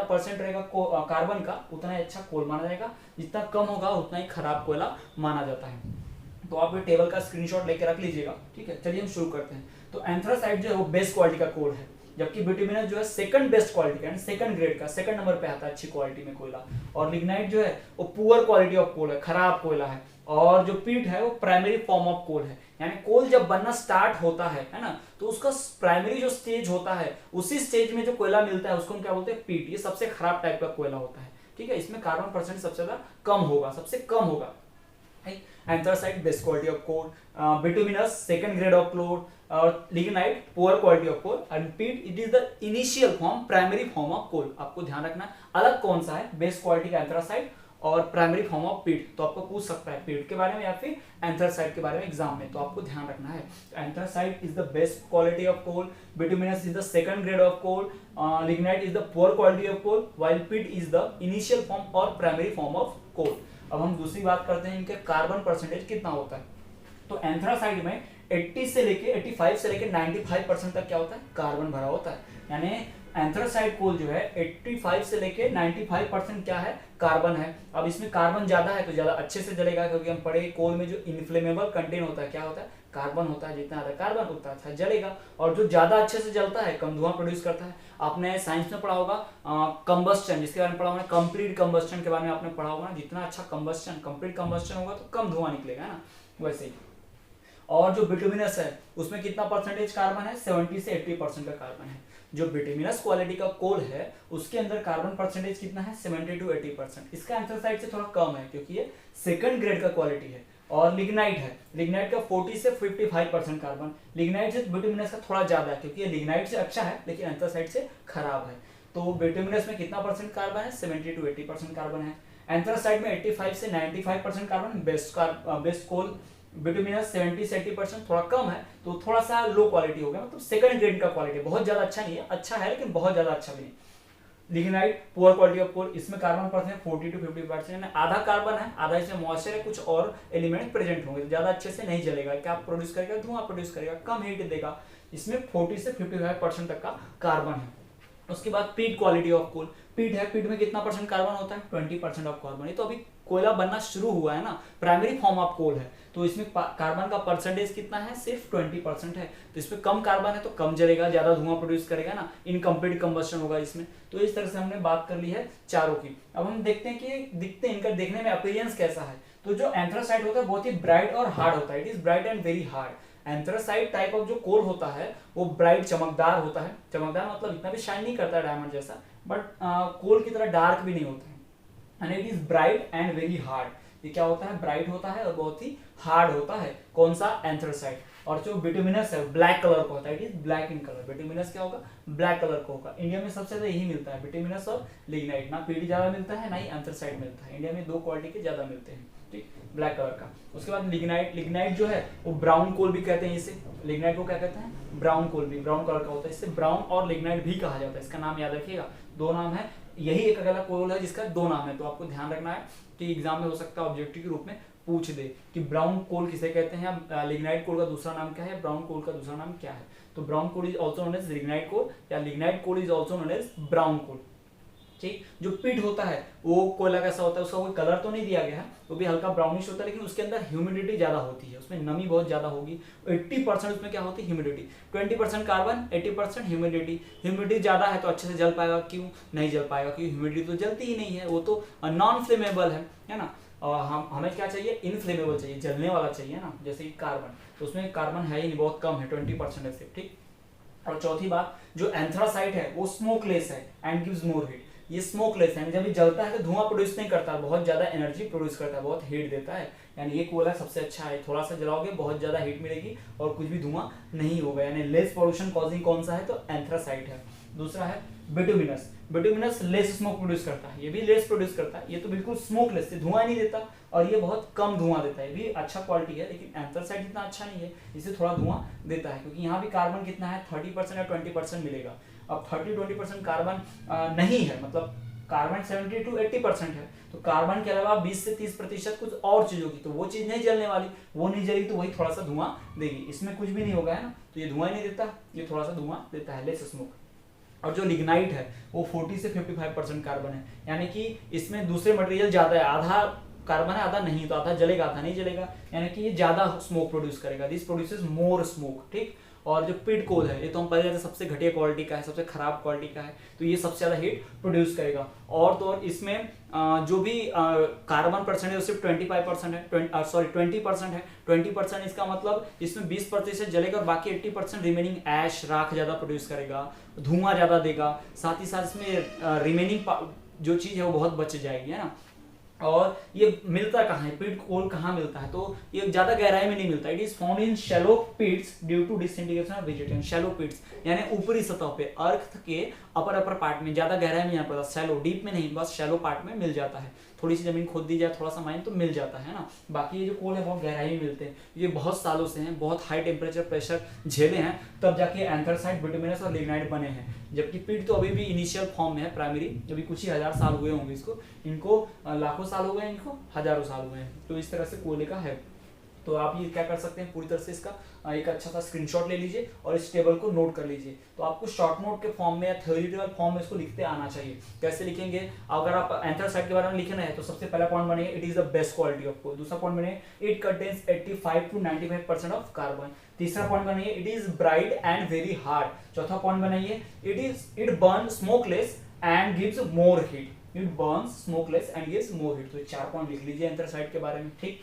परसेंट रहेगा कार्बन का, उतना ही अच्छा कोल माना जाएगा। जितना कम होगा उतना ही खराब कोयला माना जाता है। तो आप ये टेबल का स्क्रीनशॉट लेके रख लीजिएगा। ठीक है, चलिए हम शुरू करते हैं। तो एंथ्रासाइट जो है वो बेस्ट क्वालिटी का कोल है, जबकि बिटुमिनस जो है सेकंड बेस्ट क्वालिटी का, सेकंड ग्रेड का, सेकंड नंबर पे आता है अच्छी क्वालिटी में कोयला। और लिग्नाइट जो है वो पुअर क्वालिटी ऑफ कोल है, खराब कोयला है। और जो पीट है वो प्राइमरी फॉर्म ऑफ कोल है, यानी कोल जब बनना स्टार्ट होता है ना, तो उसका प्राइमरी जो स्टेज होता है, उसी स्टेज में जो कोयला मिलता है उसको हम क्या बोलते हैं, पीट। ये सबसे खराब टाइप का कोयला होता है। ठीक है, इसमें कार्बन परसेंट सबसे ज्यादा कम होगा, सबसे कम होगा। Anthracite best quality of coal, bituminous second grade of coal, और lignite poor quality of coal, and peat it is the initial form, primary form of coal. आपको ध्यान रखना अलग कौन सा है, बेस्ट क्वालिटी का एंथ्रासाइट और प्राइमरी फॉर्म ऑफ पीट। तो आपको पूछ सकता है पीट के बारे में या फिर एंथ्रासाइट के बारे में एग्जाम में, तो आपको ध्यान रखना है। Anthracite is the best quality of coal, bituminous is the second grade of coal, lignite is the poor quality of coal, while peat is the initial form और प्राइमरी फॉर्म ऑफ कोल। अब हम दूसरी बात करते हैं इनके carbon percentage कितना होता है। तो एंथ्रासाइड में 85 से लेके 95% तक क्या होता है, कार्बन भरा होता है। यानी एंथ्रासाइड कोल जो है 85 से लेके 95% क्या है, कार्बन है। अब इसमें कार्बन ज्यादा है तो ज्यादा अच्छे से जलेगा, क्योंकि हम पढ़े कोल में जो इन्फ्लेमेबल कंटेंट होता है क्या होता है, कार्बन होता है। जितना ज्यादा कार्बन उतना अच्छा जलेगा। और जो ज्यादा अच्छे से जलता है, कम धुआं प्रोड्यूस करता है। आपने साइंस में पढ़ा होगा कंबस्टन, जिसके बारे में पढ़ा होगा, कंप्लीट कंबस्टन के बारे में आपने पढ़ा होगा। जितना अच्छा कंबस्टन, कंप्लीट कंबस्टन होगा तो कम धुआं निकलेगा ना, वैसे ही। और जो बिटुमिनस है उसमें कितना परसेंटेज कार्बन है, 70 से 80% का कार्बन है। जो बिटुमिनस क्वालिटी का कोल है उसके अंदर कार्बन परसेंटेज कितना है, 70 to 80%। इसका एंथ्रासाइट से थोड़ा कम है क्योंकि ये सेकंड ग्रेड का क्वालिटी है। और लिग्नाइट है, लिग्नाइट का 40 से 55% कार्बन। लिग्नाइट से बिटुमिनस का थोड़ा ज्यादा है क्योंकि ये लिग्नाइट से अच्छा है लेकिन एंथ्रासाइट से खराब है। तो बिटुमिनस में कितना परसेंट कार्बन है, 70 to 80% कार्बन है। एंथ्रासाइट में 85 से 95% कार्बन, बेस्ट कोल। बिटुमिनस 70 से 80% थोड़ा कम है, तो थोड़ा सा लो क्वालिटी हो गया, मतलब सेकंड ग्रेड का क्वालिटी, बहुत ज्यादा अच्छा नहीं है, अच्छा है लेकिन बहुत ज्यादा अच्छा भी नहीं। Lignite poor quality of coal, इसमें कार्बन परसेंट 40 to 50%, आधा कार्बन है, आधा इसमें मॉइस्चर है, कुछ और एलिमेंट प्रेजेंट होंगे, तो ज्यादा अच्छे से नहीं जलेगा। क्या प्रोड्यूस करेगा, धुआं प्रोड्यूस करेगा, कम हीट देगा। इसमें 40 से 55% तक का कार्बन है। उसके बाद पीट क्वालिटी ऑफ कोल, पीट है, पीट में कितना परसेंट कार्बन होता है, 20% ऑफ कार्बन। ये तो अभी कोयला बनना शुरू हुआ है ना, प्राइमरी फॉर्म ऑफ कोल है, तो इसमें कार्बन का परसेंटेज कितना है, सिर्फ 20% है। तो इसमें कम कार्बन है तो कम जलेगा, ज्यादा धुआं प्रोड्यूस करेगा ना, इनकम्प्लीट कंबस्शन होगा इसमें। तो इस तरह से हमने बात कर ली है चारों की। अब हम देखते हैं कि दिखते हैं, इनका देखने में अपीयरेंस कैसा है। तो जो एंथ्रासाइट होता है बहुत ही ब्राइट और हार्ड होता है, it is bright and very hard. Anthracite type of जो कोल होता है वो ब्राइट, चमकदार होता है। चमकदार मतलब इतना भी शाइन नहीं करता है डायमंड जैसा, बट कोल की तरह डार्क भी नहीं होता है। And it is bright and very hard. ये क्या होता है, ब्राइट होता है और बहुत ही हार्ड होता है। कौन सा, एंथ्रासाइट। और जो बिटुमिनस है ब्लैक कलर का होता है, it is black in colour. Bituminous क्या होगा, ब्लैक कलर का होगा। इंडिया में सबसे ज्यादा यही मिलता है, बिटुमिनस और लिग्नाइट। ना पीडी ज्यादा मिलता है ना ही एंथ्रासाइट मिलता है। इंडिया में 2 क्वालिटी के ज्यादा मिलते हैं, ठीक, ब्लैक कलर का। उसके बाद लिग्नाइट, लिग्नाइट जो है वो ब्राउन कोल भी कहते हैं इसे। लिग्नाइट को क्या कहते हैं, ब्राउन कोल भी, ब्राउन कलर का होता है। इससे ब्राउन और लिग्नाइट भी कहा जाता है। इसका नाम याद रखिएगा, 2 नाम है। यही एक अकेला कोल है जिसका 2 नाम है। तो आपको ध्यान रखना है कि एग्जाम में हो सकता है ऑब्जेक्टिव के रूप में पूछ दे कि ब्राउन कोल किसे कहते हैं, या लिग्नाइट कोल का दूसरा नाम क्या है, ब्राउन कोल का दूसरा नाम क्या है। तो brown coal is also known as lignite coal, या lignite coal is also known as brown coal. ठीक, जो पीट होता है वो कोयला कैसा होता है, उसका कोई कलर तो नहीं दिया गया है, वो भी हल्का ब्राउनिश होता है, लेकिन उसके अंदर ह्यूमिडिटी ज्यादा होती है, उसमें नमी बहुत ज्यादा होगी। 80% उसमें क्या होती है, ह्यूमिडिटी। 20% carbon, 80% humidity. ह्यूमिडिटी ज्यादा है तो अच्छे से जल पाएगा, क्यों नहीं जल पाएगा, क्योंकि ह्यूमिडिटी तो जलती ही नहीं है, वो तो नॉन फ्लेमेबल है ना। और हमें क्या चाहिए, इनफ्लेमेबल चाहिए, जलने वाला चाहिए ना, जैसे कि कार्बन, तो उसमें कार्बन है ही नहीं, बहुत कम है, 20% है सिर्फ, ठीक। और चौथी बात, जो एंथ्रासाइट है वो स्मोकलेस है एंड गिव्स मोर हीट। ये स्मोकलेस है, जब ये जलता है तो धुआं प्रोड्यूस नहीं करता, बहुत ज्यादा एनर्जी प्रोड्यूस करता है, बहुत हीट देता है, यानी ये कोयला सबसे अच्छा है, थोड़ा सा जलाओगे बहुत ज्यादा हीट मिलेगी और कुछ भी धुआं नहीं होगा, यानी लेस पॉल्यूशन कॉजिंग कौन सा है, तो एंथ्रासाइट है। दूसरा है bituminous, bituminous less smoke produce करता है, ये भी लेस प्रोड्यूस करता है, ये तो बिल्कुल स्मोकलेस, धुआं नहीं देता और ये बहुत कम धुआं देता है, ये भी अच्छा क्वालिटी है, लेकिन एंथ्रासाइट इतना अच्छा नहीं है, इसे थोड़ा धुआं देता है, क्योंकि यहाँ भी कार्बन कितना है, 30% या 20% मिलेगा। अब 30-20% कार्बन नहीं है, मतलब कार्बन 70 to 80% है, तो कार्बन के अलावा 20 से 30% कुछ और चीज होगी, तो वो चीज नहीं जलने वाली, वो नहीं जलेगी तो वही थोड़ा सा धुआं देगी, इसमें कुछ भी नहीं होगा, है ना, तो ये धुआं नहीं देता, ये थोड़ा सा धुआं देता है, लेस स्मोक। और जो लिग्नाइट है वो 40 से 55% कार्बन है, यानी कि इसमें दूसरे मटेरियल ज्यादा है, आधा कार्बन है आधा नहीं, तो आधा जलेगा आधा नहीं जलेगा, यानी कि ये ज्यादा स्मोक प्रोड्यूस करेगा, दिस प्रोड्यूसेस मोर स्मोक, ठीक। और जो पिट कोल है, ये तो हम पहले जाते सबसे घटिया क्वालिटी का है, सबसे खराब क्वालिटी का है, तो ये सबसे ज्यादा हीट प्रोड्यूस करेगा। और तो और इसमें जो भी कार्बन परसेंट है वो सिर्फ 25% है, सॉरी 20% है, 20% इसका मतलब इसमें 20% जलेगा और बाकी 80% रिमेनिंग ऐश, राख ज्यादा प्रोड्यूस करेगा, धुआं ज्यादा देगा, साथ ही साथ इसमें रिमेनिंग जो चीज है वो बहुत बच जाएगी, है ना। और ये मिलता कहाँ है, पिट कोल कहाँ मिलता है, तो ये ज्यादा गहराई में नहीं मिलता, it is found in shallow pits due to disintegration of vegetation. Shallow pits यानी ऊपरी सतह पे, अर्थ के अपर पार्ट में, ज्यादा गहराई में यहाँ पर, शैलो डीप में नहीं, बस शैलो पार्ट में मिल जाता है, थोड़ी सी जमीन खोद दी जाए, थोड़ा सा माइन तो मिल जाता है ना। बाकी ये जो कोल है बहुत गहराई में मिलते हैं, ये बहुत सालों से हैं, बहुत हाई टेम्परेचर प्रेशर झेले हैं, तब जाके एंथ्रासाइट, बिटुमिनस और लिग्नाइट बने हैं, जबकि पिट तो अभी भी इनिशियल फॉर्म में है, प्राइमरी, अभी कुछ ही हजार साल हुए होंगे इसको, इनको लाखों साल हो गए, इनको हजारों साल हुए हैं, तो इस तरह से कोयले का है। तो आप ये क्या कर सकते हैं, पूरी तरह से इसका एक अच्छा सा स्क्रीनशॉट ले लीजिए और इस टेबल को नोट कर लीजिए। तो आपको शॉर्ट नोट के फॉर्म में या थ्योरेटिकल फॉर्म में इसको लिखते आना चाहिए। कैसे लिखेंगे, अगर आप एंथ्रासाइट के बारे में लिखना है तो सबसे पहला पॉइंट बनेगा it is the best quality of coal, दूसरा पॉइंट बनेगा it contains 85 to 95% of carbon, तीसरा पॉइंट बनाइए it is bright and very hard, चौथा पॉइंट बनाइए it burn smokeless and gives more heat, it burns smokeless and gives more heat. तो ये 4 point लिख लीजिए एंथ्रासाइट के बारे में, ठीक।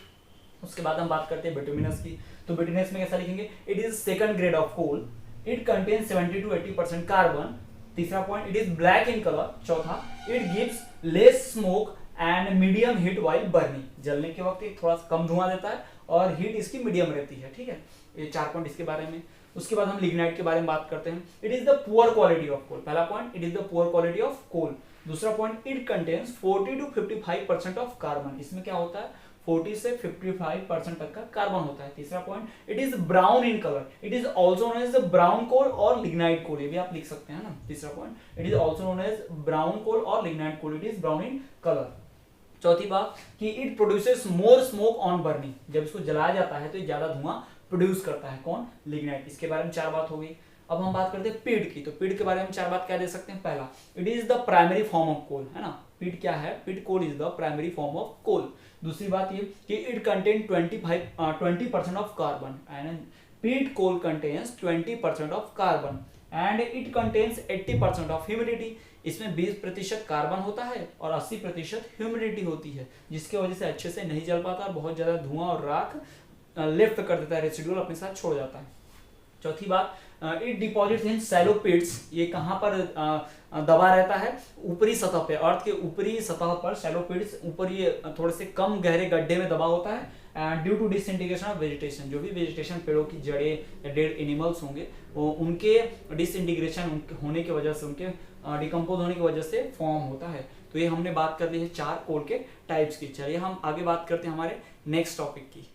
उसके बाद हम बात करते हैं बिटुमिनस की, तो बिटुमिनस में कैसा लिखेंगे, it is second grade of coal, it contains 70 to 80% carbon, तीसरा point it is black in colour, चौथा it gives less smoke and medium heat while burning, जलने के वक्त थोड़ा सा कम धुआं देता है और हीट इसकी मीडियम रहती है, ठीक है। ये 4 पॉइंट इसके बारे में। उसके बाद हम लिग्नाइट के बारे में बात करते हैं, it is the poor quality of coal, पहला point it is the poor quality of coal, दूसरा point it contains 40 to 55% of carbon, इसमें क्या होता है 40 से 55% तक का कार्बन होता है, तीसरा point it is brown in colour, it is also known as the brown coal और लिग्नाइट कोल, ये भी आप लिख सकते हैं ना, तीसरा point it is also known as brown coal और lignite coal, it is brown in colour. चौथी बात कि it produces more smoke on burning, जब इसको जलाया जाता है तो ज्यादा धुआं प्रोड्यूस करता है, कौन, लिग्नाइट। इसके बारे में 4 बात हो गई। अब हम बात करते हैं पीट की, तो पीट के बारे में 4 बात क्या दे सकते हैं, पहला it is the primary form of coal, है ना, पीट क्या है, peat coal is the primary form of coal. दूसरी बात ये कि it contain 20% of carbon and peat coal contains 20% of carbon and it contains 80% of humidity, इसमें 20% carbon होता है और 80% ह्यूमिडिटी होती है, जिसकी वजह से अच्छे से नहीं जल पाता और बहुत ज्यादा धुआं और राख लेफ्ट कर देता है, रेसिडुअल अपने साथ छोड़ जाता है। चौथी बात इट डिपॉजिट्स इन शैलो पिट्स, ये कहाँ पर दबा रहता है, ऊपरी सतह पे, अर्थ के ऊपरी सतह पर शैलो पिट्स, ऊपर ये थोड़े से कम गहरे गड्ढे में दबा होता है, due to disintegration of vegetation, जो भी वेजिटेशन पेड़ों की जड़ें या डेड एनिमल्स होंगे वो उनके डिसइंटीग्रेशन होने की वजह से, उनके डिकम्पोज होने की वजह से फॉर्म होता है। तो ये हमने बात कर ली है 4 कोल के टाइप्स की। चलिए हम आगे बात करते हैं हमारे नेक्स्ट टॉपिक की।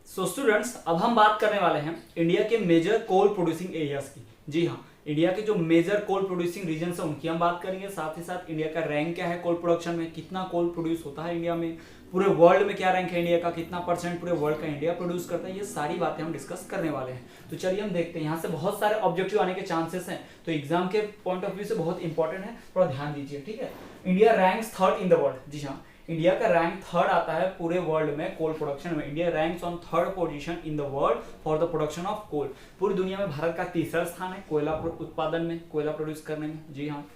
सो स्टूडेंट्स, अब हम बात करने वाले हैं इंडिया के मेजर कोल प्रोड्यूसिंग एरियाज की। जी हाँ, इंडिया के जो मेजर कोल प्रोड्यूसिंग रीजन है उनकी हम बात करेंगे, साथ ही साथ इंडिया का रैंक क्या है कोल प्रोडक्शन में, कितना कोल प्रोड्यूस होता है इंडिया में, पूरे वर्ल्ड में क्या रैंक है इंडिया का, कितना परसेंट पूरे वर्ल्ड का इंडिया प्रोड्यूस करता है, ये सारी बातें हम डिस्कस करने वाले हैं। तो चलिए हम देखते हैं, यहाँ से बहुत सारे ऑब्जेक्टिव आने के चांसेस हैं, तो एग्जाम के पॉइंट ऑफ व्यू से बहुत इंपॉर्टेंट है, थोड़ा ध्यान दीजिए, ठीक है। India ranks 3rd in the world, जी हाँ, इंडिया का रैंक 3rd आता है पूरे वर्ल्ड में कोल प्रोडक्शन में। India ranks on 3rd position in the world for the production of coal. पूरी दुनिया में भारत का 3रा स्थान है कोयला उत्पादन में, कोयला प्रोड्यूस करने में, जी हाँ।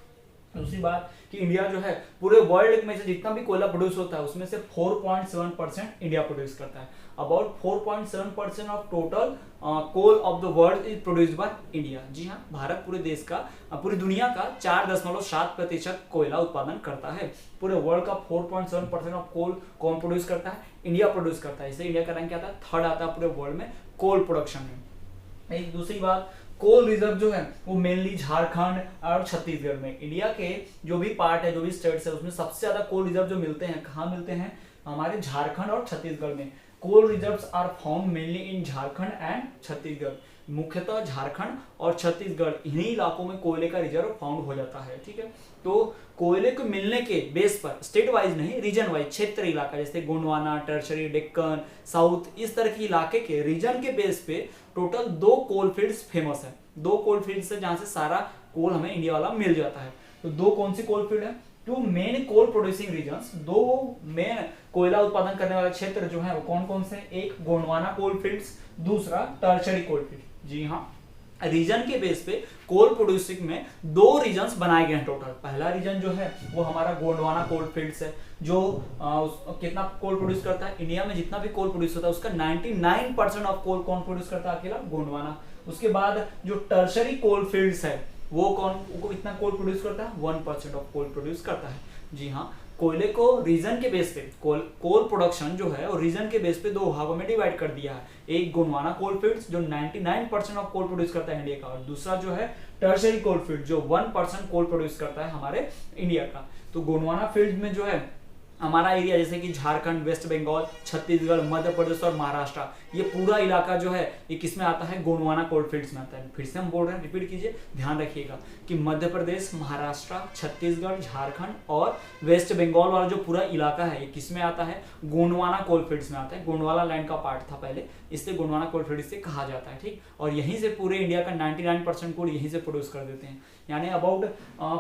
दूसरी बात कि इंडिया जो है पूरे वर्ल्ड में से जितना भी कोयला प्रोड्यूस होता है उसमें से 4.7% इंडिया प्रोड्यूस करता है। About 4.7% of total coal of the world is produced by India. जी हाँ, भारत पूरे देश का पूरी दुनिया का 4.7% कोयला उत्पादन करता है। पूरे वर्ल्ड का 4.7% ऑफ कोल कौन प्रोड्यूस करता है? इंडिया प्रोड्यूस करता है। इससे इंडिया का रैंक क्या आता है? थर्ड आता है पूरे वर्ल्ड में कोल प्रोडक्शन में। एक दूसरी बात, कोल रिजर्व जो है वो मेनली झारखंड और छत्तीसगढ़ में, इंडिया के जो भी पार्ट है, जो भी स्टेट्स है, उसमें सबसे ज्यादा कोल रिजर्व जो मिलते हैं कहाँ मिलते हैं? हमारे झारखंड और छत्तीसगढ़ में। Coal reserves are found mainly in Jharkhand and Chhattisgarh. मुख्यतः झारखंड और छत्तीसगढ़ इन्हीं इलाकों में कोयले का रिजर्व फाउंड हो जाता है। ठीक है, तो कोयले को मिलने के बेस पर स्टेट वाइज नहीं, रीजन वाइज, क्षेत्र इलाका, जैसे गोंडवाना, टर्शरी, डेक्कन, साउथ, इस तरह के इलाके के रीजन के बेस पे टोटल 2 कोल फील्ड्स फेमस है। 2 कोल फील्ड्स है जहां से सारा कोल हमें इंडिया वाला मिल जाता है। तो 2 कौन सी कोल फील्ड है? 2 main coal producing regions, 2 main कोयला उत्पादन करने वाले क्षेत्र जो है वो कौन कौन से? एक गोंडवाना कोल फील्ड्स, दूसरा टर्शरी कोल फील्ड। जी हाँ, रीजन के बेस पे कोल प्रोड्यूसिंग में 2 रीजन्स बनाए गए हैं टोटल। पहला रीजन जो है वो हमारा गोंडवाना कोल फील्ड्स है, जो कितना कोल प्रोड्यूस करता है? इंडिया में जितना भी कोल प्रोड्यूस होता है उसका 99% ऑफ कोल कौन प्रोड्यूस करता है? अकेला गोंडवाना। उसके बाद जो टर्शरी कोल फील्ड्स है वो कितना कोल प्रोड्यूस करता है? 1% ऑफ कोल प्रोड्यूस करता है। जी हाँ, कोयले को रीजन के बेस पे कोल प्रोडक्शन जो है और रीजन के बेस पे 2 भागों में डिवाइड कर दिया है। एक गोंडवाना कोल फील्ड्स जो 99% ऑफ कोल प्रोड्यूस करता है इंडिया का, और दूसरा जो है टर्शरी कोल फील्ड जो 1% कोल प्रोड्यूस करता है हमारे इंडिया का। तो गोंडवाना फील्ड में जो है हमारा एरिया, जैसे कि झारखंड, वेस्ट बंगाल, छत्तीसगढ़, मध्य प्रदेश और महाराष्ट्र, ये पूरा इलाका जो है ये किसमें आता है? गोंडवाना कोल फील्ड्स में आता है। फिर से हम बोल रहे हैं, रिपीट कीजिए, ध्यान रखिएगा कि मध्य प्रदेश, महाराष्ट्र, छत्तीसगढ़, झारखंड और वेस्ट बंगाल वाला जो पूरा इलाका है ये किसमें आता है? गोंडवाना कोल फील्ड्स में आता है। गोंडवाना लैंड का पार्ट था पहले, इसलिए गोंडवाना कोल फील्ड से कहा जाता है। ठीक, और यहीं से पूरे इंडिया का 99% कोल यहीं से प्रोड्यूस कर देते हैं। यानी अबाउट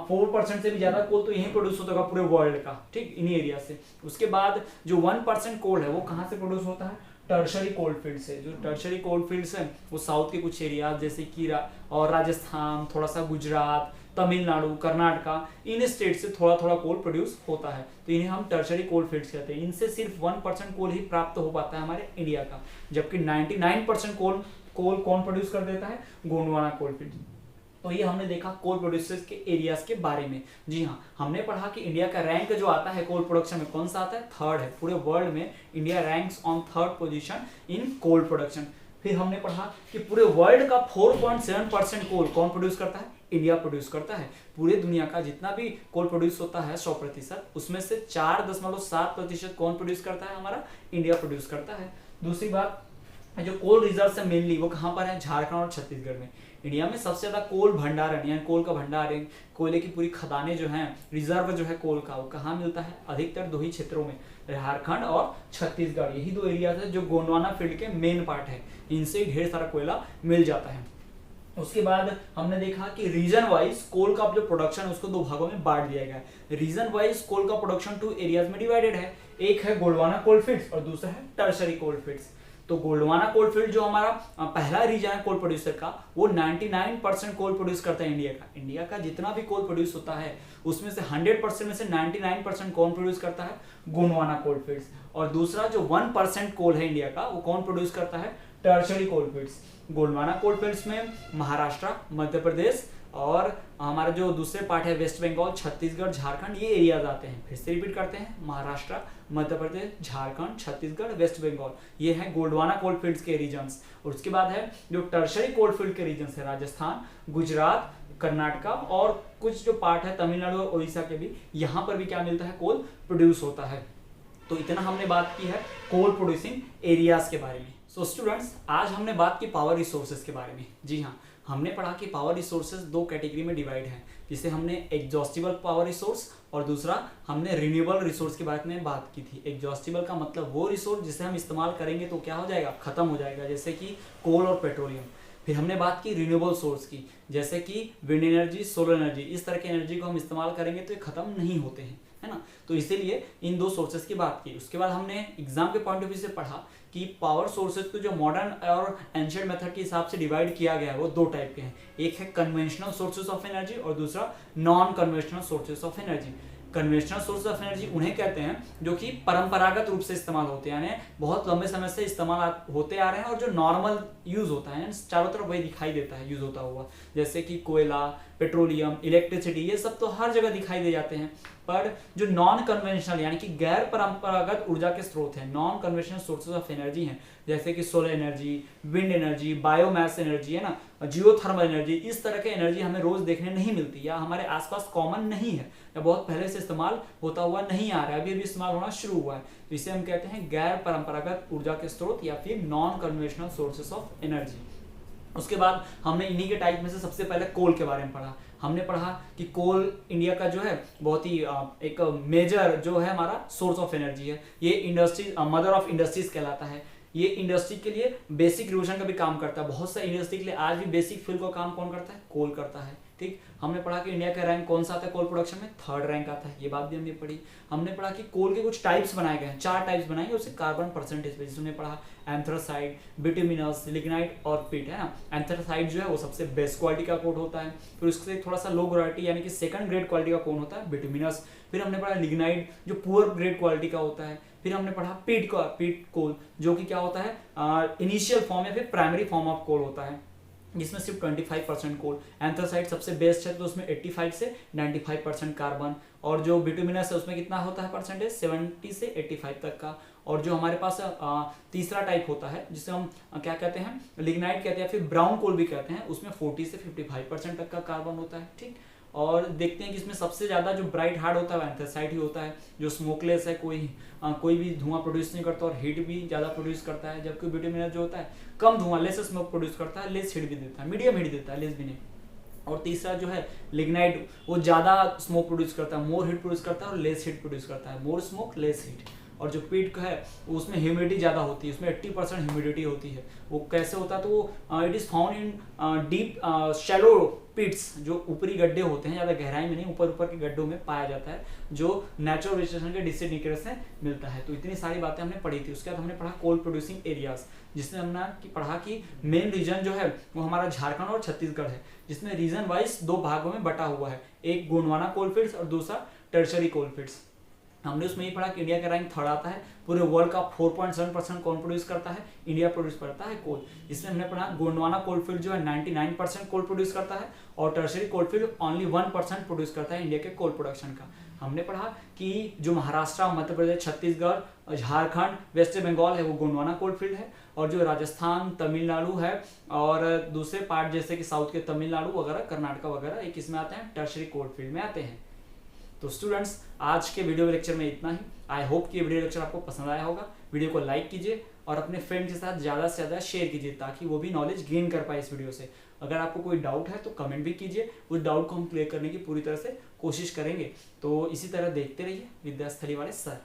4% से भी ज्यादा कोल तो यहीं प्रोड्यूस होता होगा पूरे वर्ल्ड का। ठीक, इन्हीं एरिया से। उसके बाद जो 1% कोल है वो कहाँ से प्रोड्यूस होता है? टर्शरी कोल फील्ड से। जो टर्शरी कोल फील्ड्स हैं वो साउथ के कुछ एरिया जैसे कि और राजस्थान, थोड़ा सा गुजरात, तमिलनाडु, कर्नाटका, इन स्टेट से थोड़ा थोड़ा कोल प्रोड्यूस होता है, तो इन्हें हम टर्शरी कोल फील्ड्स कहते हैं। इनसे सिर्फ 1% कोल ही प्राप्त हो पाता है हमारे इंडिया का, जबकि 99% कोल कौन प्रोड्यूस कर देता है? Gondwana coal field. तो ये हमने देखा कोल प्रोड्यूसर्स के एरियाज के बारे में। जी हाँ, हमने पढ़ा कि इंडिया का रैंक जो आता है कोल प्रोडक्शन में कौन सा आता है? थर्ड है। पूरे वर्ल्ड में India ranks on third position in coal production. फिर हमने पढ़ा कि पूरे वर्ल्ड का 4.7% कोल कौन प्रोड्यूस करता है? इंडिया प्रोड्यूस करता है। पूरे दुनिया का जितना भी कोल प्रोड्यूस होता है 100%, उसमें से 4.7% कौन प्रोड्यूस करता है? हमारा इंडिया प्रोड्यूस करता है। दूसरी बात, जो कोल रिजर्व है मेनली वो कहाँ पर है? झारखंड और छत्तीसगढ़ में। इंडिया में सबसे ज्यादा कोल भंडारण यानी कोल का भंडारण, कोयले की पूरी खदानें जो हैं, रिजर्व जो है कोल का, वो कहाँ मिलता है? अधिकतर 2 ही क्षेत्रों में, झारखंड और छत्तीसगढ़। यही 2 एरिया है जो गोंडवाना फील्ड के मेन पार्ट है, इनसे ढेर सारा कोयला मिल जाता है। उसके बाद हमने देखा कि रीजन वाइज कोल का जो प्रोडक्शन है उसको 2 भागों में बांट दिया गया है। रीजन वाइज कोल का प्रोडक्शन 2 एरियाज में डिवाइडेड है। एक है गोंडवाना कोल फील्ड्स और दूसरा है टर्शरी कोल फील्ड्स। तो गोंडवाना कोल फील्ड जो हमारा पहला रीजन है कोल प्रोड्यूसर का, वो 99% कोल प्रोड्यूस करता है इंडिया का। इंडिया का जितना भी कोल प्रोड्यूस होता है उसमें से 100% में से 99% कौन प्रोड्यूस करता है? गोंडवाना कोल फील्ड्स। और दूसरा जो 1% कोल है इंडिया का वो कौन प्रोड्यूस करता है? टर्शरी कोल फील्ड्स। गोंडवाना कोल फील्ड्स में महाराष्ट्र, मध्य प्रदेश और हमारा जो दूसरे पार्ट है वेस्ट बंगाल, छत्तीसगढ़, झारखंड, ये एरियाज आते हैं। फिर से रिपीट करते हैं, महाराष्ट्र, मध्य प्रदेश, झारखंड, छत्तीसगढ़, वेस्ट बंगाल, ये है गोंडवाना कोल फील्ड्स के रीजन्स। और उसके बाद है जो टर्शरी कोल फील्ड के रीजन्स है, राजस्थान, गुजरात, कर्नाटका और कुछ जो पार्ट है तमिलनाडु और उड़ीसा के भी, यहाँ पर भी क्या मिलता है? कोल प्रोड्यूस होता है। तो इतना हमने बात की है कोल प्रोड्यूसिंग एरियाज के बारे में। सो स्टूडेंट्स, आज हमने बात की पावर रिसोर्सेज के बारे में। जी हाँ, हमने पढ़ा कि पावर रिसोर्सेज 2 कैटेगरी में डिवाइड है, जिसे हमने एग्जॉस्टिबल पावर रिसोर्स और दूसरा हमने रिन्यूएबल रिसोर्स के बारे में बात की थी। एग्जॉस्टिबल का मतलब वो रिसोर्स जिसे हम इस्तेमाल करेंगे तो क्या हो जाएगा? खत्म हो जाएगा, जैसे कि कोल और पेट्रोलियम। फिर हमने बात की रिन्यूएबल सोर्स की, जैसे कि विंड एनर्जी, सोलर एनर्जी, इस तरह की एनर्जी को हम इस्तेमाल करेंगे तो ये खत्म नहीं होते हैं। है ना। तो इसीलिए इन दो सोर्सेज की बात की। उसके बाद हमने एग्जाम के पॉइंट ऑफ व्यू से पढ़ा कि पावर सोर्सेज को जो मॉडर्न और एंशिएंट मेथड के हिसाब से डिवाइड किया गया है वो दो टाइप के हैं। एक है कन्वेंशनल सोर्सेज ऑफ एनर्जी और दूसरा non conventional sources of energy. Conventional source of energy उन्हें कहते हैं जो कि परंपरागत रूप से इस्तेमाल होते हैं, यानी बहुत लंबे समय से इस्तेमाल होते आ रहे हैं और जो नॉर्मल यूज होता है, चारों तरफ वही दिखाई देता है यूज होता हुआ, जैसे कि कोयला, पेट्रोलियम, इलेक्ट्रिसिटी, ये सब तो हर जगह दिखाई दे जाते हैं। पर जो नॉन कन्वेंशनल यानी कि गैर परंपरागत ऊर्जा के स्रोत हैं, non conventional sources of energy हैं, जैसे कि solar energy, wind energy, biomass energy, है ना, जियोथर्मल एनर्जी, इस तरह के एनर्जी हमें रोज देखने नहीं मिलती या हमारे आसपास कॉमन नहीं है या बहुत पहले से इस्तेमाल होता हुआ नहीं आ रहा है, अभी अभी इस्तेमाल होना शुरू हुआ है। तो इसे हम कहते हैं गैर परंपरागत ऊर्जा के स्रोत या फिर non conventional sources of energy. उसके बाद हमने इन्हीं के टाइप में से सबसे पहले कोल के बारे में पढ़ा। हमने पढ़ा कि कोल इंडिया का जो है बहुत ही एक मेजर जो है हमारा सोर्स ऑफ एनर्जी है। ये इंडस्ट्रीज, मदर ऑफ इंडस्ट्रीज कहलाता है। ये इंडस्ट्री के लिए बेसिक रिवोल्यूशन का भी काम करता है। बहुत सा इंडस्ट्री के लिए आज भी बेसिक फ्यूल का काम कौन करता है? कोल करता है। ठीक, हमने पढ़ा कि इंडिया का रैंक कौन सा आता है कोल प्रोडक्शन में? 3rd रैंक आता है, ये बात भी हमने पढ़ी। हमने पढ़ा कि कोल के कुछ टाइप्स बनाए गए हैं, 4 टाइप्स बनाए गए उससे कार्बन परसेंटेज पे, जिसमें पढ़ा एंथ्रासाइड, बिटुमिनस, लिग्नाइट और पिट, है ना। एंथ्रासाइड जो है वो सबसे बेस्ट क्वालिटी का कोल होता है, फिर उससे थोड़ा सा लो क्वालिटी यानी कि सेकंड ग्रेड क्वालिटी का कोल होता है बिटुमिनस। फिर हमने पढ़ा लिग्नाइट जो पुअर ग्रेड क्वालिटी का होता है। फिर हमने पढ़ा पीट कोल जो कि क्या होता है, इनिशियल फॉर्म या फिर प्राइमरी फॉर्म ऑफ कोल होता है, जिसमें सिर्फ 25% कोल। एंथ्रासाइड सबसे बेस्ट है तो उसमें 85 से 95% कार्बन, और जो बिटुमिनस है उसमें कितना होता है परसेंटेज? 70 से 85 तक का। और जो हमारे पास तीसरा टाइप होता है जिसे हम क्या कहते हैं, लिग्नाइट कहते हैं, फिर ब्राउन कोल भी कहते हैं, उसमें 40 से 55% तक का कार्बन होता है। ठीक, और देखते हैं कि इसमें सबसे ज्यादा जो ब्राइट हार्ड होता है एंथ्रासाइड ही होता है, जो स्मोकलेस है, कोई भी धुआं प्रोड्यूस नहीं करता और हीट भी ज्यादा प्रोड्यूस करता है, जबकि बिटुमिनस जो होता है कम धुआं, लेस स्मोक प्रोड्यूस करता है, लेस हीट भी देता है, मीडियम हीट देता है, लेस भी नहीं। और तीसरा जो है लिग्नाइट, वो ज्यादा स्मोक प्रोड्यूस करता है, मोर हीट प्रोड्यूस करता है और लेस हीट प्रोड्यूस करता है, मोर स्मोक लेस हीट। और जो पीट का है उसमें ह्यूमिडिटी ज़्यादा होती है, उसमें 80% ह्यूमिडिटी होती है। वो कैसे होता है? तो वो it is found in deep shallow pits, जो ऊपरी गड्ढे होते हैं, ज़्यादा गहराई में नहीं, ऊपर के गड्ढों में पाया जाता है, जो नेचुरल वेजिटेशन के डिसइंटीग्रेशन से मिलता है। तो इतनी सारी बातें हमने पढ़ी थी। उसके बाद हमने पढ़ा कोल प्रोड्यूसिंग एरियाज, जिसमें हमने पढ़ा कि मेन रीजन जो है वो हमारा झारखंड और छत्तीसगढ़ है, जिसमें रीजन वाइज 2 भागों में बटा हुआ है, एक गोंडवाना कोलफील्ड्स और दूसरा टर्शरी कोलफील्ड्स। हमने उसमें ये पढ़ा कि इंडिया का रैंक 3rd आता है, पूरे वर्ल्ड का 4.7% कौन प्रोड्यूस करता है? इंडिया प्रोड्यूस करता है कोल। इसमें हमने पढ़ा गोंडवाना कोलफील्ड जो है 99% कोल प्रोड्यूस करता है और टर्शरी कोलफील्ड ओनली 1% प्रोड्यूस करता है इंडिया के कोल प्रोडक्शन का। हमने पढ़ा कि जो महाराष्ट्र, मध्य प्रदेश, छत्तीसगढ़, झारखंड, वेस्ट बंगाल है वो गोंडवाना कोलफील्ड है, और जो राजस्थान, तमिलनाडु है और दूसरे पार्ट जैसे कि साउथ के तमिलनाडु वगैरह, कर्नाटका वगैरह, एक इसमें आते हैं टर्शरी कोलफील्ड में आते हैं। तो स्टूडेंट्स, आज के वीडियो लेक्चर में इतना ही। आई होप कि ये वीडियो लेक्चर आपको पसंद आया होगा। वीडियो को लाइक कीजिए और अपने फ्रेंड के साथ ज़्यादा से ज़्यादा शेयर कीजिए ताकि वो भी नॉलेज गेन कर पाए इस वीडियो से। अगर आपको कोई डाउट है तो कमेंट भी कीजिए, उस डाउट को हम क्लियर करने की पूरी तरह से कोशिश करेंगे। तो इसी तरह देखते रहिए विद्यास्थली वाले सर।